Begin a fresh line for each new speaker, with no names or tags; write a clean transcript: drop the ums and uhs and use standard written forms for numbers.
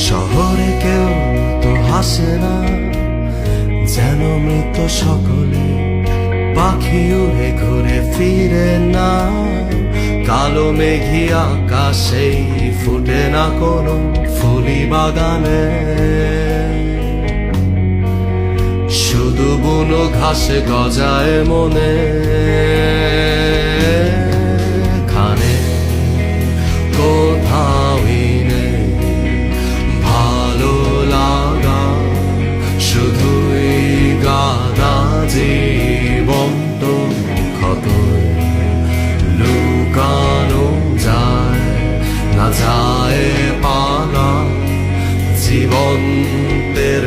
শহরে কেউ তো হাসে না, যেন মৃত সকলে পাখি উড়ে ঘুরে ফিরে না। কালো মেঘি আকাশেই ফুটে না কোনো ফুলি বাগানে, শুধু বুনো ঘাসে গজায় মনে খানে। কোথাওই নেই ভালো লাগা, শুধুই গাদা জীবন তো ক্ষতই লুকানো যায় না যায় পালা জীবন্তের